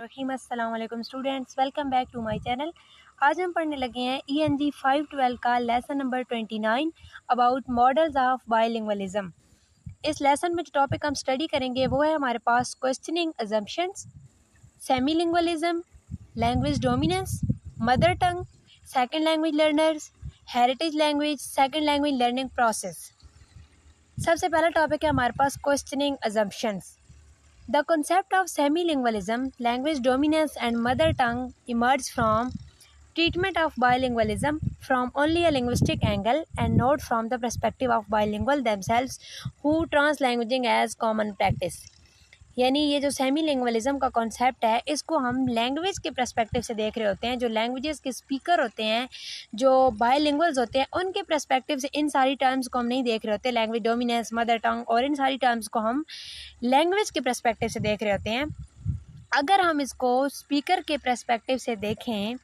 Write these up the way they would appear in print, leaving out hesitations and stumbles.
रहीम। अस्सलाम वालेकुम students, welcome back to my channel. आज हम पढ़ने लगे हैं ENG 512 का lesson number 29 about models of bilingualism. इस लेसन में जो टॉपिक हम स्टडी करेंगे वो है हमारे पास questioning assumptions, semilingualism, language dominance, mother tongue, second language learners, heritage language, second language learning process. सबसे पहला टॉपिक है हमारे पास questioning assumptions. The concept of semilingualism, language dominance and mother tongue emerged from treatment of bilingualism from only a linguistic angle and not from the perspective of bilingual themselves who translanguaging as common practice। यानी ये जो semi लिंग्वलिज्म का concept है इसको हम language के perspective से देख रहे होते हैं। जो लैंग्वेजेस के स्पीकर होते हैं, जो बायलिंगुअल्स होते हैं, उनके पर्सपेक्टिव से इन सारी टर्म्स को हम नहीं देख रहे होते। लैंग्वेज डोमिनेंस, मदर टंग और इन सारी टर्म्स को हम लैंग्वेज के पर्सपेक्टिव से देख रहे होते हैं। अगर हम इसको स्पीकर के पर्सपेक्टिव से देखें,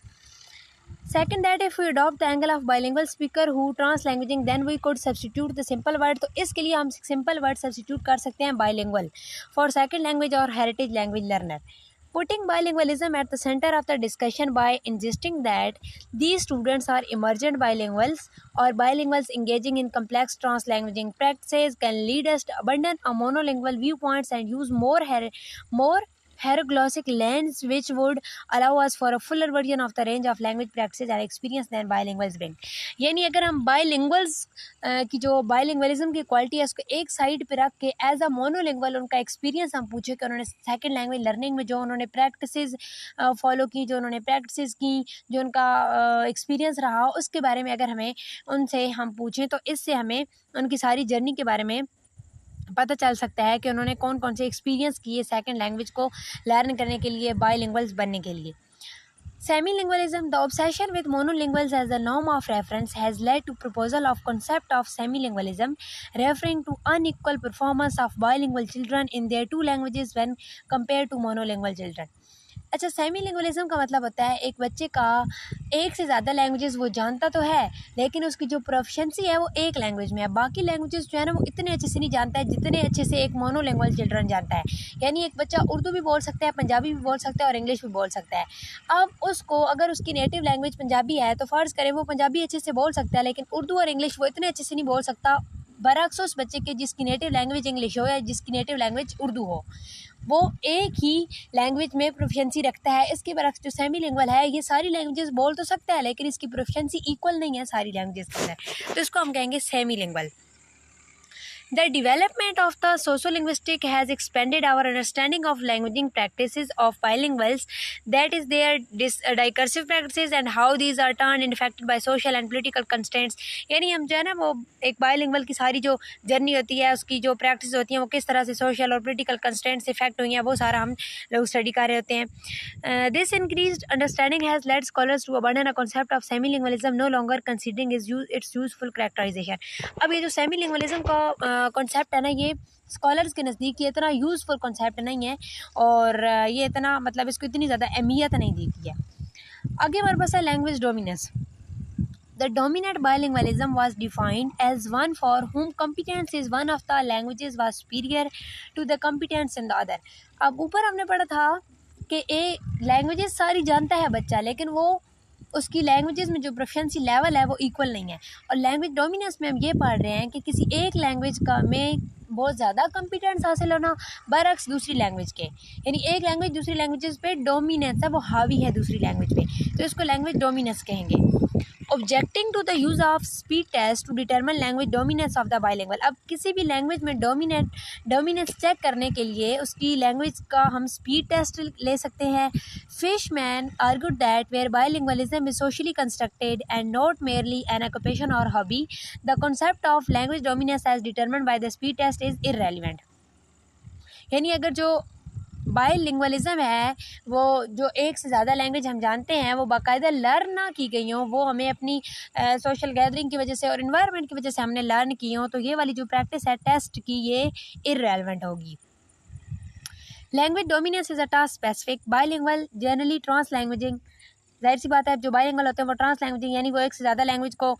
second that if we adopt the angle of bilingual speaker who translanguaging then we could substitute the simple word. तो इसके लिए हम सिंपल वर्ड सब्सटीट्यूट कर सकते हैं बाइलिंगुअल फॉर सेकेंड लैंग्वेज और heritage language learner, putting bilingualism at the center of the discussion by insisting that these students are emergent bilinguals or bilinguals engaging in complex translanguaging practices can lead us to abandon a monolingual viewpoints and use more heteroglossic lens which would allow us for a fuller version of the range of language practices and experience than bilinguals bring। यानी अगर हम बाइलिंगुअल्स की जो bilingualism की quality है उसको एक side पे रख के एज अ मोनोलिंगुअल उनका एक्सपीरियंस हम पूछे कि उन्होंने सेकंड लैंग्वेज लर्निंग में जो उन्होंने प्रैक्टिसेस फॉलो की, जो उन्होंने प्रैक्टिसेस की, जो उनका एक्सपीरियंस रहा, उसके बारे में अगर हमें उनसे हम पूछें तो इससे हमें उनकी सारी जर्नी के बारे में पता चल सकता है कि उन्होंने कौन कौन से एक्सपीरियंस किए सेकंड लैंग्वेज को लर्न करने के लिए, बाइलिंगुअल्स बनने के लिए। Semilingualism, the obsession with monolinguals as the norm of reference has led to proposal of concept of semilingualism, referring to unequal performance of bilingual children in their two languages when compared to monolingual children। अच्छा, semi लिंगुअलिज्म का मतलब होता है एक बच्चे का एक से ज़्यादा लैंग्वेजेस वो जानता तो है लेकिन उसकी जो प्रोफिशिएंसी है वो एक लैंग्वेज में है। बाकी लैंग्वेजेस जो है ना वो इतने अच्छे से नहीं जानता है जितने अच्छे से एक मोनोलिंगुअल चिल्ड्रन जानता है। यानी एक बच्चा उर्दू भी बोल सकता है, पंजाबी भी बोल सकता है और इंग्लिश भी बोल सकता है। अब उसको अगर उसकी नेटिव लैंग्वेज पंजाबी है तो फ़र्ज़ करें वो पंजाबी अच्छे से बोल सकता है लेकिन उर्दू और इंग्लिश वो इतने अच्छे से नहीं बोल सकता, बरअक्स उस बच्चे के जिसकी नेटिव लैंग्वेज इंग्लिश हो या जिसकी नेटिव लैंग्वेज उर्दू हो, वो एक ही लैंग्वेज में प्रोफिशिएंसी रखता है। इसके बरअक्स जो सेमी लिंगुअल है ये सारी लैंग्वेजेस बोल तो सकता है लेकिन इसकी प्रोफिशिएंसी इक्वल नहीं है सारी लैंग्वेजेस के अंदर, तो इसको हम कहेंगे semi lingual. The development of the sociolinguistic has expanded our understanding of languaging practices of bilinguals, that is their discursive practices and how these are turned and affected by social and political constraints। यानी हम जो है ना वो एक bilingual की सारी जो जर्नी होती है, उसकी जो प्रैक्टिस होती हैं वो किस तरह से सोशल और पोलिटिकल कंस्ट्रेंट्स से इफेक्ट हुई हैं, वो सारा हम लोग स्टडी कर रहे होते हैं। This increased understanding has led scholars to abandon a concept of semi lingualism no longer considering its useful characterization. अब ये जो सेमी लिंगुअलिज्म का कॉन्सेप्ट है ना ये स्कॉलर्स के नज़दीक ये इतना यूज़फुल कॉन्सेप्ट नहीं है और ये इतना मतलब इसको इतनी ज़्यादा अहमियत नहीं दी गई है। आगे हमारे पास है language dominance. The dominant bilingualism was defined as one for whom competence is one of the languages was superior to the competence in the other। अब ऊपर हमने पढ़ा था कि लैंग्वेजेस सारी जानता है बच्चा लेकिन वो उसकी लैंग्वेजेस में जो प्रोफिशिएंसी लेवल है वो इक्वल नहीं है। और लैंग्वेज डोमिनेंस में हम ये पढ़ रहे हैं कि किसी एक लैंग्वेज का में बहुत ज़्यादा कॉम्पिटेंस हासिल होना बरअक्स दूसरी लैंग्वेज के, यानी एक लैंग्वेज दूसरी लैंग्वेजेस पे डोमिनेंस है, वो हावी है दूसरी लैंग्वेज पे, तो इसको लैंग्वेज डोमिनेंस कहेंगे। Objecting to the use of speed test to determine language dominance of the bilingual. अब किसी भी लैंग्वेज में डोमिनेंस चेक करने के लिए उसकी लैंग्वेज का हम स्पीड टेस्ट ले सकते हैं। Fishman argued that where bilingualism is socially constructed and not merely an occupation और hobby, the concept of language dominance as determined by the speed test is irrelevant. यानी अगर जो बाइलिंगुअलिज्म है वो जो एक से ज़्यादा लैंग्वेज हम जानते हैं वो बाकायदा लर्न ना की गई हों, वो हमें अपनी सोशल गैदरिंग की वजह से और इन्वायरमेंट की वजह से हमने लर्न की हों, तो ये वाली जो प्रैक्टिस है टेस्ट की ये इररेलेवेंट होगी। Language dominance is a task specific, bilingual generally translanguaging. जाहिर सी बात है जो बाइलिंगुअल होते हैं वो ट्रांसलैंग्वेजिंग यानी वो एक से ज़्यादा लैंग्वेज को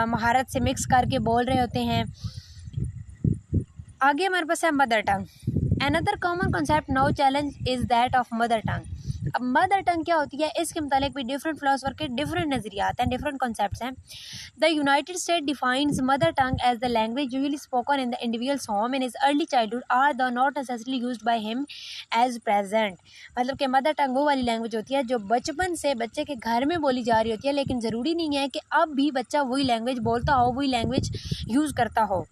महारत से मिक्स करके बोल रहे होते हैं। आगे हमारे पास है mother tongue. Another common concept now challenge is that of mother tongue. अब मदर टंग क्या होती है, इसके मुतालिक भी डिफरेंट फिलोसफर के डिफरेंट नज़रियात हैं, डिफरेंट कॉन्सेप्ट्स हैं. The United State defines mother tongue as the language usually spoken in the individuals home in his early childhood or the not necessarily used by him as present. मतलब कि mother tongue वो वाली language होती है जो बचपन से बच्चे के घर में बोली जा रही होती है, लेकिन ज़रूरी नहीं है कि अब भी बच्चा वही लैंग्वेज बोलता हो, वही लैंग्वेज यूज़ करता हो.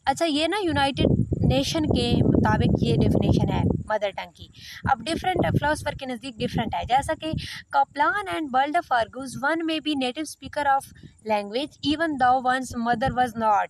अच्छा ये ना यूनाइटेड नेशन के मुताबिक ये डेफिनेशन है मदर टंग की. अब डिफरेंट फिलोसफर के नज़दीक डिफरेंट है, जैसा कि Kaplan and Baldauf argues one may be native speaker of language even though one's mother was not.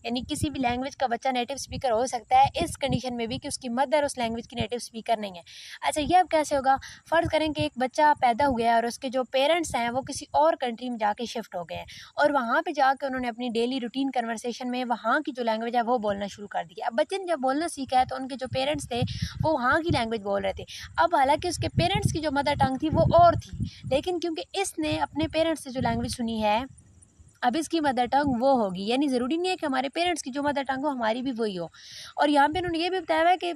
यानी किसी भी लैंग्वेज का बच्चा नेटिव स्पीकर हो सकता है इस कंडीशन में भी कि उसकी मदर उस लैंग्वेज की नेटिव स्पीकर नहीं है. अच्छा ये अब कैसे होगा, फ़र्ज़ करें कि एक बच्चा पैदा हुआ है और उसके जो पेरेंट्स हैं वो किसी और कंट्री में जाके शिफ्ट हो गए हैं और वहाँ पे जाके उन्होंने अपनी डेली रूटीन कन्वर्सेशन में वहाँ की जो लैंग्वेज है वो बोलना शुरू कर दी. अब बच्चे ने जब बोलना सीखा है तो उनके जो पेरेंट्स थे वो वहाँ की लैंग्वेज बोल रहे थे. अब हालांकि उसके पेरेंट्स की जो मदर टंग थी वो और थी, लेकिन क्योंकि इसने अपने पेरेंट्स से जो लैंग्वेज सुनी है अब इसकी मदर टंग वो होगी. यानी ज़रूरी नहीं है कि हमारे पेरेंट्स की जो मदर टंग हो हमारी भी वही हो. और यहाँ पे उन्होंने ये भी बताया है कि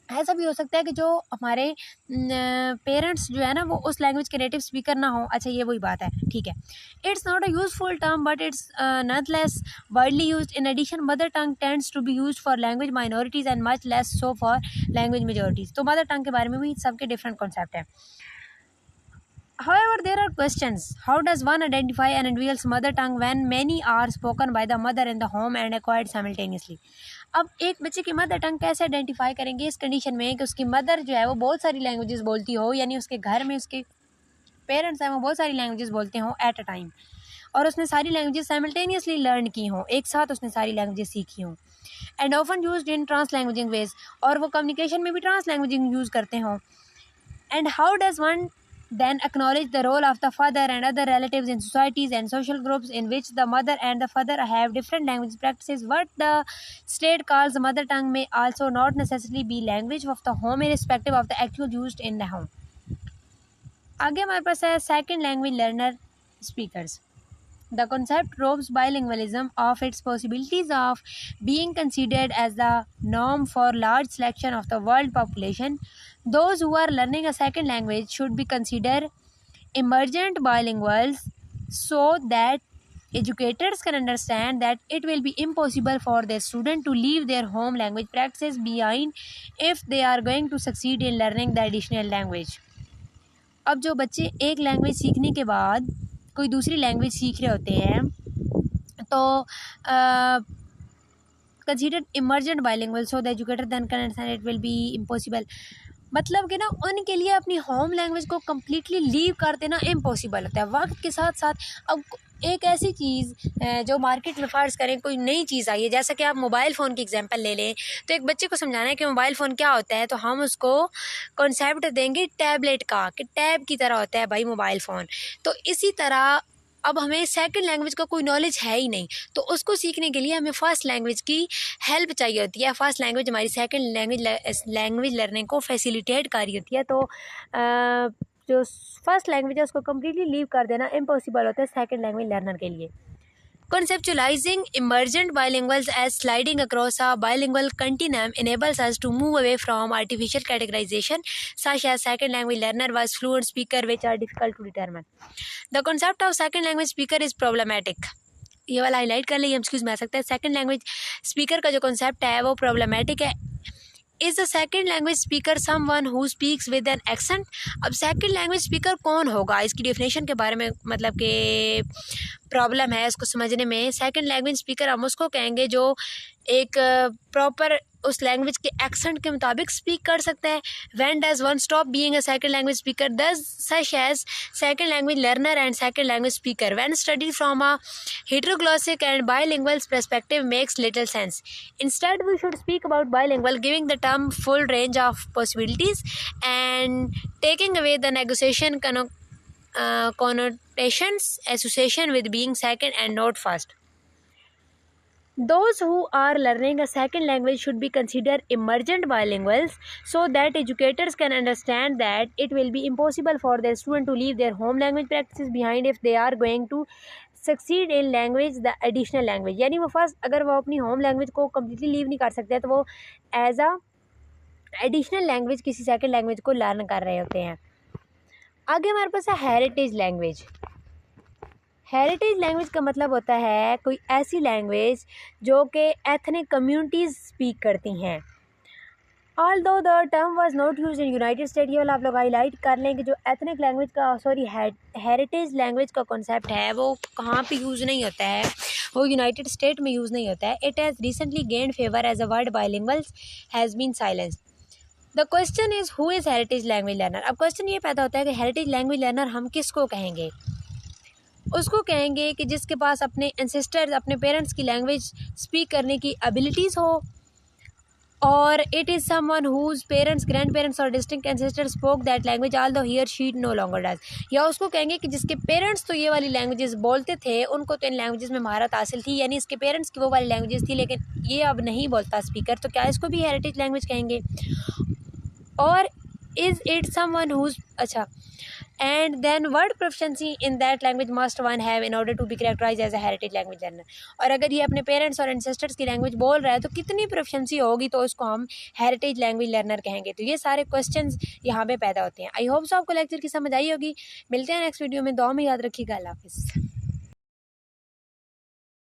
ऐसा भी हो सकता है कि जो हमारे पेरेंट्स जो है ना वो उस लैंग्वेज के नेटिव स्पीकर ना हो. अच्छा ये वही बात है, ठीक है. It's not a useful term but it's nonless widely used. In addition mother tongue tends to be used for language minorities and much less so for language majorities. तो मदर टंग के बारे में भी सबके डिफरेंट कॉन्सेप्ट है. However, there are questions. How does one identify an individual's mother tongue when many are spoken by the mother in the home and acquired simultaneously? अब एक बच्चे की मदर टंग कैसे आइडेंटिफाई करेंगे इस कंडीशन में कि उसकी मदर जो है वो बहुत सारी लैंग्वेजेस बोलती हो, यानी उसके घर में उसके पेरेंट्स हैं वो बहुत सारी लैंग्वेजेस बोलते हों एट अ टाइम, और उसने सारी लैंग्वेजेस साइमल्टेनियसली लर्न की हों, एक साथ उसने सारी लैंग्वेजेस सीखी हों. And often used in trans languaging ways, और वो कम्युनिकेशन में भी ट्रांस लैंग्वेजिंग यूज़ करते हों. And how does one then acknowledge the role of the father and other relatives in societies and social groups in which the mother and the father have different language practices. What the state calls mother tongue may also not necessarily be language of the home irrespective of the actual used in the home. आगे हमारे पास है second language learner speakers. The concept robs bilingualism of its possibilities of being considered as the norm for large selection of the world population. Those who are learning a second language should be considered emergent bilinguals so that educators can understand that it will be impossible for their student to leave their home language practices behind if they are going to succeed in learning the additional language. अब जो बच्चे एक language सीखने के बाद कोई दूसरी language सीख रहे होते हैं तो considered emergent bilingual so the educator then can understand it will be impossible. मतलब कि ना उनके लिए अपनी होम लैंग्वेज को कम्प्लीटली लीव कर देना इम्पॉसिबल होता है. वक्त के साथ साथ अब एक ऐसी चीज़ जो मार्केट में फ़र्ज़ करें कोई नई चीज़ आई है, जैसा कि आप मोबाइल फ़ोन की एग्जांपल ले लें, तो एक बच्चे को समझाना है कि मोबाइल फ़ोन क्या होता है तो हम उसको कॉन्सेप्ट देंगे टैबलेट का, कि टैब की तरह होता है भाई मोबाइल फ़ोन. तो इसी तरह अब हमें सेकंड लैंग्वेज का कोई नॉलेज है ही नहीं, तो उसको सीखने के लिए हमें फ़र्स्ट लैंग्वेज की हेल्प चाहिए होती है. फ़र्स्ट लैंग्वेज हमारी सेकंड लैंग्वेज लर्निंग को फैसिलिटेट कर रही होती है. तो जो फर्स्ट लैंग्वेज है उसको कम्प्लीटली लीव कर देना इम्पॉसिबल होता है सेकंड लैंग्वेज लर्नर के लिए. Conceptualizing emergent bilinguals as sliding across a bilingual continuum enables us to move away from artificial categorization such as second language learner versus fluent speaker, which are difficult to determine. The concept of second language speaker is problematic. ये वाला highlight कर ले, MCQs में आ सकता है. Second language speaker का जो concept है वो प्रॉब्लमेटिक है. Is the second language speaker someone who speaks with an accent. अब सेकेंड लैंग्वेज स्पीकर कौन होगा, इसकी डेफिनेशन के बारे में मतलब कि प्रॉब्लम है इसको समझने में. सेकेंड लैंग्वेज स्पीकर हम उसको कहेंगे जो एक प्रॉपर उस लैंग्वेज के एक्सेंट के मुताबिक स्पीक कर सकता है. When does one stop being a second language speaker thus such as second language learner and second language speaker when studied from a heteroglossic and bilingual perspective makes little sense. Instead, we should speak about bilingual, giving the term full range of possibilities and taking away the negotiation connotations association with being second and not first. Those who are learning a second language should be considered emergent bilinguals so that educators can understand that it will be impossible for their student to leave their home language practices behind if they are going to succeed in language the additional language, यानी वो first अगर वो अपनी home language को completely leave नहीं कर सकते तो वो एज अ एडिशनल लैंग्वेज किसी सेकंड लैंग्वेज को लर्न कर रहे होते हैं। आगे हमारे पास है हेरिटेज लैंग्वेज। हेरिटेज लैंग्वेज का मतलब होता है कोई ऐसी लैंग्वेज जो कि एथनिक कम्युनिटीज़ स्पीक करती हैं। Although the term was not use in United state, ये वाला आप लोग हाईलाइट कर लें कि जो एथनिक लैंग्वेज का हेरिटेज लैंग्वेज का कॉन्सेप्ट है वो कहाँ पे यूज़ नहीं होता है, वो यूनाइटेड स्टेट में यूज़ नहीं होता है। It has recently gained favour as a word bilinguals has been silenced. The question is who is heritage language learner. अब क्वेश्चन ये पैदा होता है कि हेरिटेज लैंग्वेज लर्नर हम किसको कहेंगे। उसको कहेंगे कि जिसके पास अपने एंसेस्टर्स अपने पेरेंट्स की लैंग्वेज स्पीक करने की एबिलिटीज़ हो, और it is someone whose parents grand parents और distinct ancestor spoke that language although ही और शी नो लॉन्गर डज। या उसको कहेंगे कि जिसके पेरेंट्स तो ये वाली लैंग्वेजेस बोलते थे, उनको तो इन लैंग्वेजेस में महारत हासिल थी, यानी इसके पेरेंट्स की वो वाली लैंग्वेजेस थी लेकिन ये अब नहीं बोलता स्पीकर, तो क्या इसको भी हेरिटेज लैंग्वेज कहेंगे। और इज़ इट समवन हुज अच्छा and then what proficiency in that language must one have in order to be characterise as a heritage language learner. और अगर ये अपने पेरेंट्स और एंसेस्टर्स की लैंग्वेज बोल रहा है तो कितनी प्रोफिशिएंसी होगी तो उसको हम हेरिटेज लैंग्वेज लर्नर कहेंगे। तो ये सारे क्वेश्चंस यहाँ पे पैदा होते हैं। आई होप सो आपको लेक्चर की समझ आई होगी। मिलते हैं नेक्स्ट वीडियो में, दुआ में याद रखिएगा। अल्लाह हाफिज़।